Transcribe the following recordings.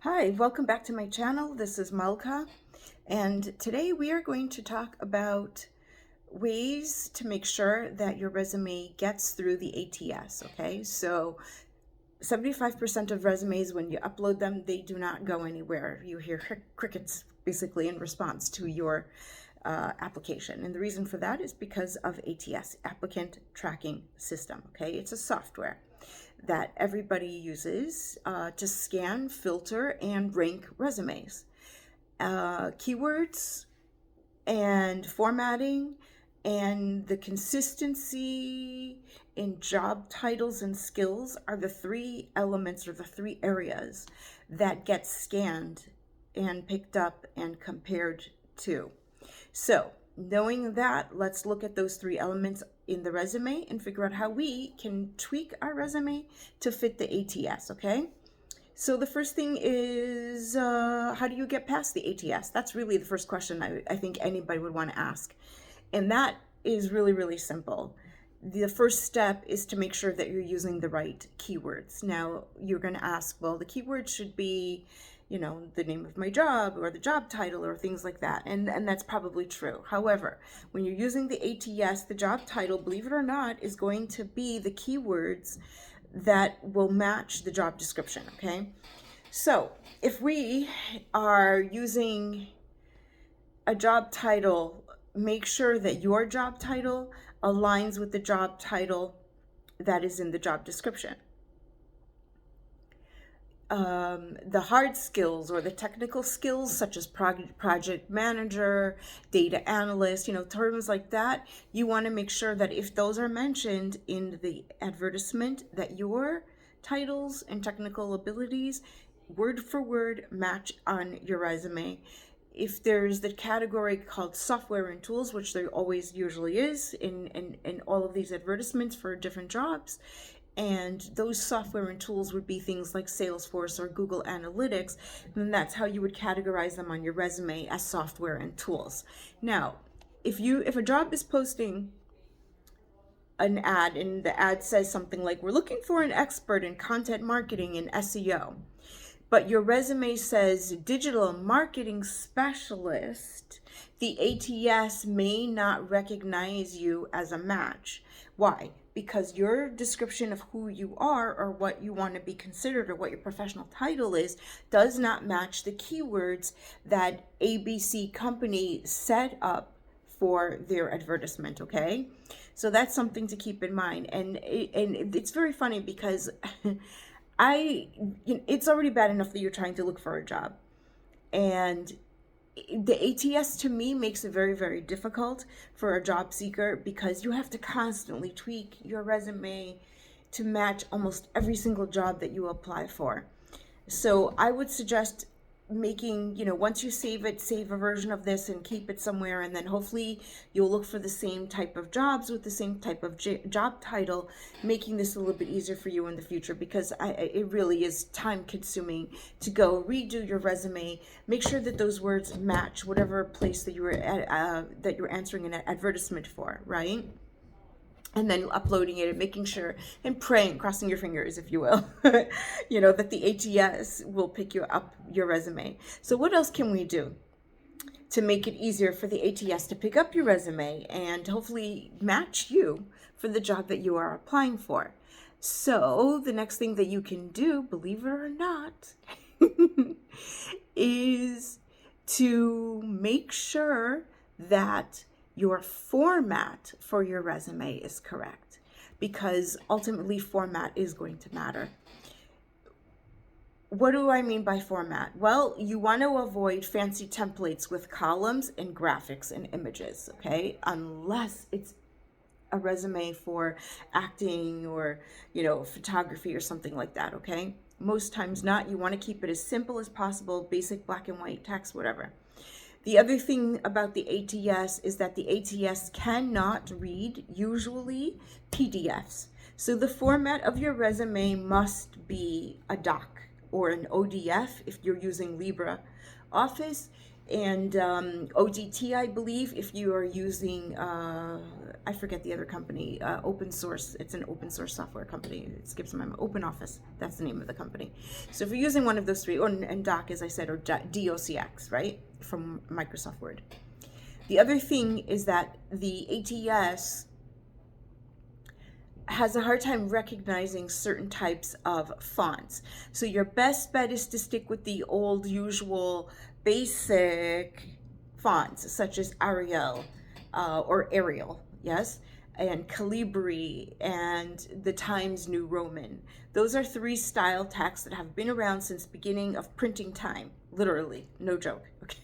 Hi, welcome back to my channel. This is Malka, and today we are going to talk about ways to make sure that your resume gets through the ATS, okay? So 75% of resumes, when you upload them, they do not go anywhere. You hear crickets basically in response to your application. And the reason for that is because of ATS, Applicant Tracking System, okay? It's a software that everybody uses to scan, filter, and rank resumes. Keywords and formatting and the consistency in job titles and skills are the three elements or the three areas that get scanned and picked up and compared to. So, knowing that, let's look at those three elements in the resume and figure out how we can tweak our resume to fit the ATS, okay? So the first thing is, how do you get past the ATS? That's really the first question I think anybody would want to ask. And that is really, really simple. The first step is to make sure that you're using the right keywords. Now, you're going to ask, well, the keywords should be, the name of my job or the job title or things like that. And that's probably true. However, when you're using the ATS, the job title, believe it or not, is going to be the keywords that will match the job description, okay? So if we are using a job title, make sure that your job title aligns with the job title that is in the job description. The hard skills or the technical skills such as project manager, data analyst, terms like that, you want to make sure that if those are mentioned in the advertisement, that your titles and technical abilities word for word match on your resume. If there's the category called software and tools, which there always usually is in all of these advertisements for different jobs, and those software and tools would be things like Salesforce or Google Analytics, then that's how you would categorize them on your resume, as software and tools. Now, if a job is posting an ad and the ad says something like, we're looking for an expert in content marketing and SEO, but your resume says digital marketing specialist, the ATS may not recognize you as a match. Why? Because your description of who you are or what you want to be considered or what your professional title is does not match the keywords that ABC company set up for their advertisement, okay? So that's something to keep in mind. And it's very funny because it's already bad enough that you're trying to look for a job. And the ATS to me makes it very, very difficult for a job seeker because you have to constantly tweak your resume to match almost every single job that you apply for. So I would suggest making, once you save it, save a version of this and keep it somewhere, and then hopefully you'll look for the same type of jobs with the same type of job title, making this a little bit easier for you in the future, because it really is time consuming to go redo your resume, make sure that those words match whatever place that you're answering an advertisement for, right? And then uploading it and making sure and praying, crossing your fingers, if you will, that the ATS will pick you up your resume. So what else can we do to make it easier for the ATS to pick up your resume and hopefully match you for the job that you are applying for? So the next thing that you can do, believe it or not, is to make sure that your format for your resume is correct, because ultimately format is going to matter. What do I mean by format? Well, you want to avoid fancy templates with columns and graphics and images, okay? Unless it's a resume for acting or, photography or something like that, okay? Most times not. You want to keep it as simple as possible, basic black and white text, whatever. The other thing about the ATS is that the ATS cannot read, usually, PDFs. So the format of your resume must be a doc, or an ODF if you're using LibreOffice, and ODT, I believe, if you are using, I forget the other company, open source. It's an open source software company. It skips my mind. Open Office. That's the name of the company. So if you're using one of those three, or and Doc, as I said, or DOCX, right, from Microsoft Word. The other thing is that the ATS has a hard time recognizing certain types of fonts. So your best bet is to stick with the old usual basic fonts, such as Arial or Arial, yes, and Calibri and the Times New Roman. Those are three style text that have been around since the beginning of printing time, literally, no joke, okay?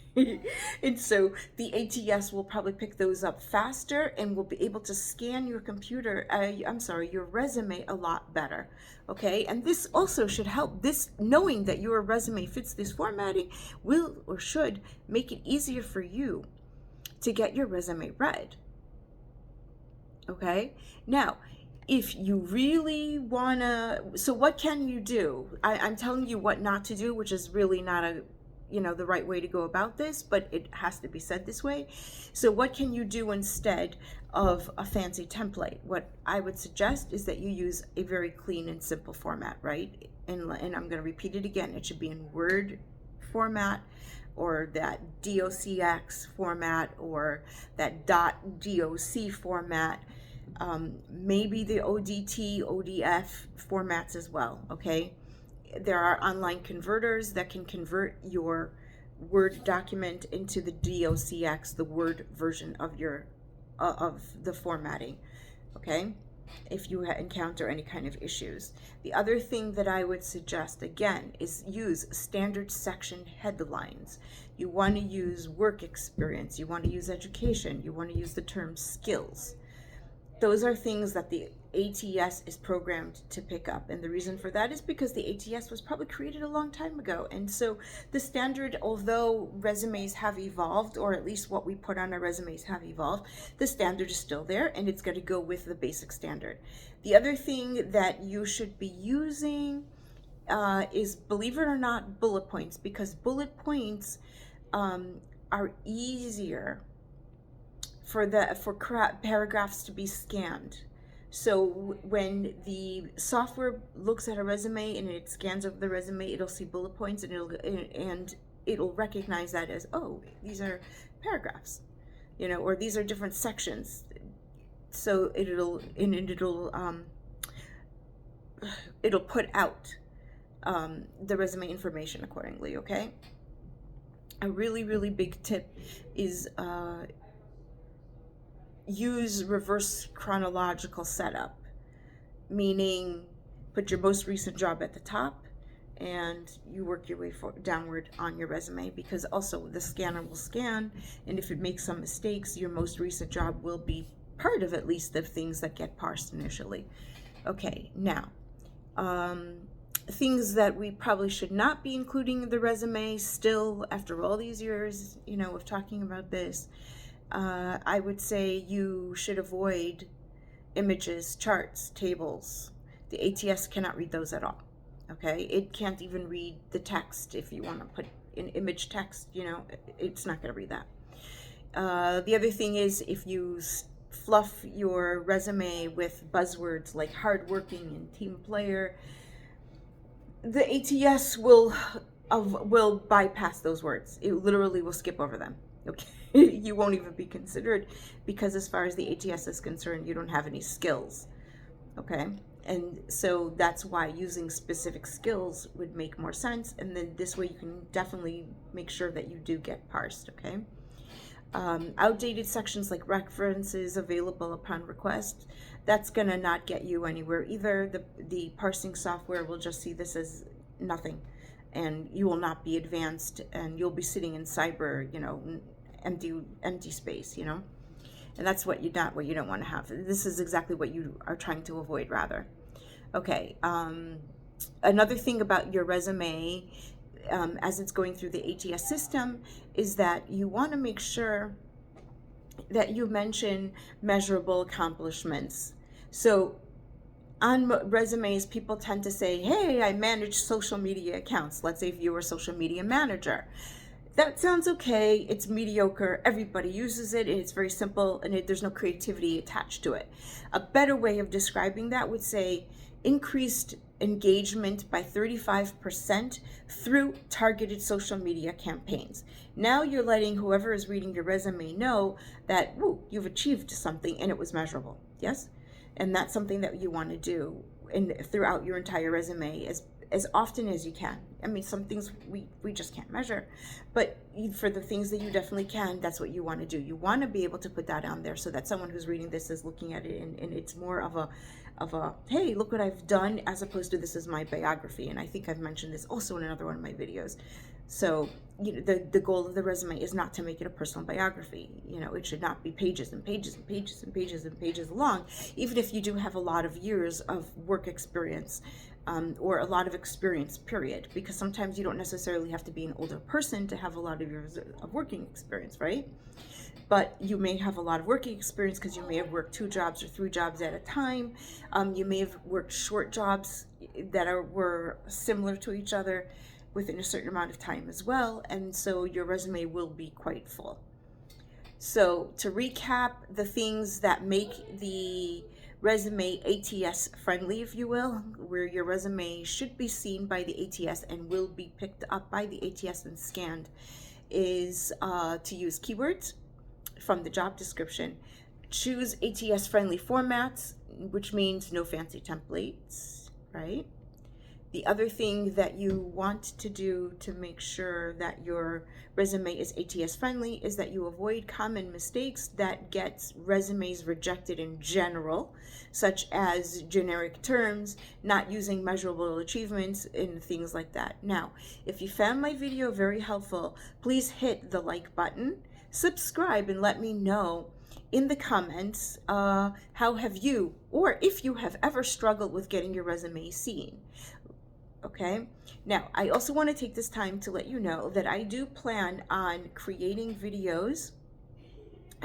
And so the ATS will probably pick those up faster and will be able to scan your your resume a lot better, okay? And this also should help. This, knowing that your resume fits this formatting, will or should make it easier for you to get your resume read, okay? Now, if you really wanna, so what can you do? I'm telling you what not to do, which is really not the right way to go about this, but it has to be said this way. So what can you do instead of a fancy template? What I would suggest is that you use a very clean and simple format, right? And I'm going to repeat it again. It should be in Word format, or that DOCX format, or that .doc format, maybe the ODT, ODF formats as well, okay? There are online converters that can convert your Word document into the DOCX, the Word version of your of the formatting, okay? If you encounter any kind of issues. The other thing that I would suggest, again, is use standard section headlines. You want to use work experience, you want to use education, you want to use the term skills. Those are things that the ATS is programmed to pick up. And the reason for that is because the ATS was probably created a long time ago. And so the standard, although resumes have evolved, or at least what we put on our resumes have evolved, the standard is still there, and it's going to go with the basic standard. The other thing that you should be using is, believe it or not, bullet points, because bullet points are easier for paragraphs to be scanned. So when the software looks at a resume and it scans over the resume, it'll see bullet points, and it'll recognize that as, oh, these are paragraphs, or these are different sections. So it'll put out the resume information accordingly. Okay. A really, really big tip is use reverse chronological setup, meaning put your most recent job at the top and you work your way downward on your resume, because also the scanner will scan, and if it makes some mistakes, your most recent job will be part of at least the things that get parsed initially. Okay, now things that we probably should not be including in the resume still after all these years of talking about this. I would say you should avoid images, charts, tables. The ATS cannot read those at all, okay? It can't even read the text. If you want to put in image text, it's not going to read that. The other thing is, if you fluff your resume with buzzwords like hardworking and team player, the ATS will bypass those words. It literally will skip over them, okay? You won't even be considered, because as far as the ATS is concerned, you don't have any skills, okay? And so that's why using specific skills would make more sense, and then this way you can definitely make sure that you do get parsed, okay? Outdated sections like references available upon request, that's gonna not get you anywhere either. The parsing software will just see this as nothing, and you will not be advanced, and you'll be sitting in cyber, empty space, and that's what you don't want to have. This is exactly what you are trying to avoid, rather. Okay. Another thing about your resume, as it's going through the ATS system, is that you want to make sure that you mention measurable accomplishments. So on resumes, people tend to say, hey, I manage social media accounts. Let's say if you were a social media manager. That sounds okay. It's mediocre. Everybody uses it. And it's very simple, and there's no creativity attached to it. A better way of describing that would say increased engagement by 35% through targeted social media campaigns. Now you're letting whoever is reading your resume know that, woo, you've achieved something and it was measurable. Yes? And that's something that you want to do throughout your entire resume as often as you can. I mean, some things we just can't measure, but for the things that you definitely can, that's what you want to do. You want to be able to put that on there so that someone who's reading this is looking at it and it's more of a hey, look what I've done, as opposed to this is my biography. And I think I've mentioned this also in another one of my videos. So, the goal of the resume is not to make it a personal biography. It should not be pages and pages and pages and pages and pages long, even if you do have a lot of years of work experience, or a lot of experience, period. Because sometimes you don't necessarily have to be an older person to have a lot of years of working experience, right? But you may have a lot of working experience because you may have worked 2 jobs or 3 jobs at a time. You may have worked short jobs that were similar to each other within a certain amount of time as well. And so your resume will be quite full. So to recap, the things that make the resume ATS friendly, if you will, where your resume should be seen by the ATS and will be picked up by the ATS and scanned, is to use keywords from the job description. Choose ATS friendly formats, which means no fancy templates, right? The other thing that you want to do to make sure that your resume is ATS friendly is that you avoid common mistakes that get resumes rejected in general, such as generic terms, not using measurable achievements, and things like that. Now, if you found my video very helpful, please hit the like button, subscribe, and let me know in the comments how have you, or if you have ever struggled with getting your resume seen. Okay, now I also want to take this time to let you know that I do plan on creating videos,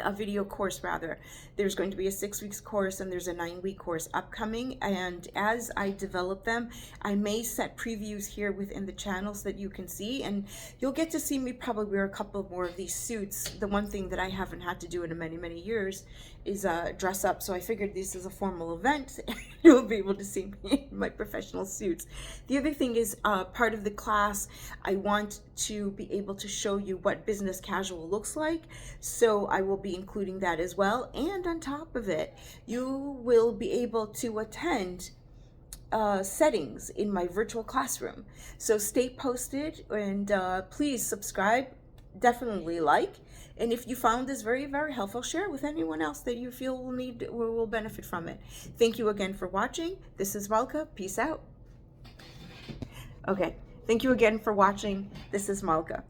a video course rather. There's going to be a 6-week course and there's a 9-week course upcoming, and as I develop them, I may set previews here within the channels that you can see, and you'll get to see me probably wear a couple more of these suits. The one thing that I haven't had to do in many years is dress up, so I figured this is a formal event. You'll be able to see me in my professional suits. The other thing is, part of the class, I want to be able to show you what business casual looks like, so I will be including that as well. And on top of it, you will be able to attend settings in my virtual classroom. So stay posted, and please subscribe, definitely like, and if you found this very helpful, share it with anyone else that you feel will benefit from it. Thank you again for watching. This is Malka. Peace out. Okay, thank you again for watching. This is Malka.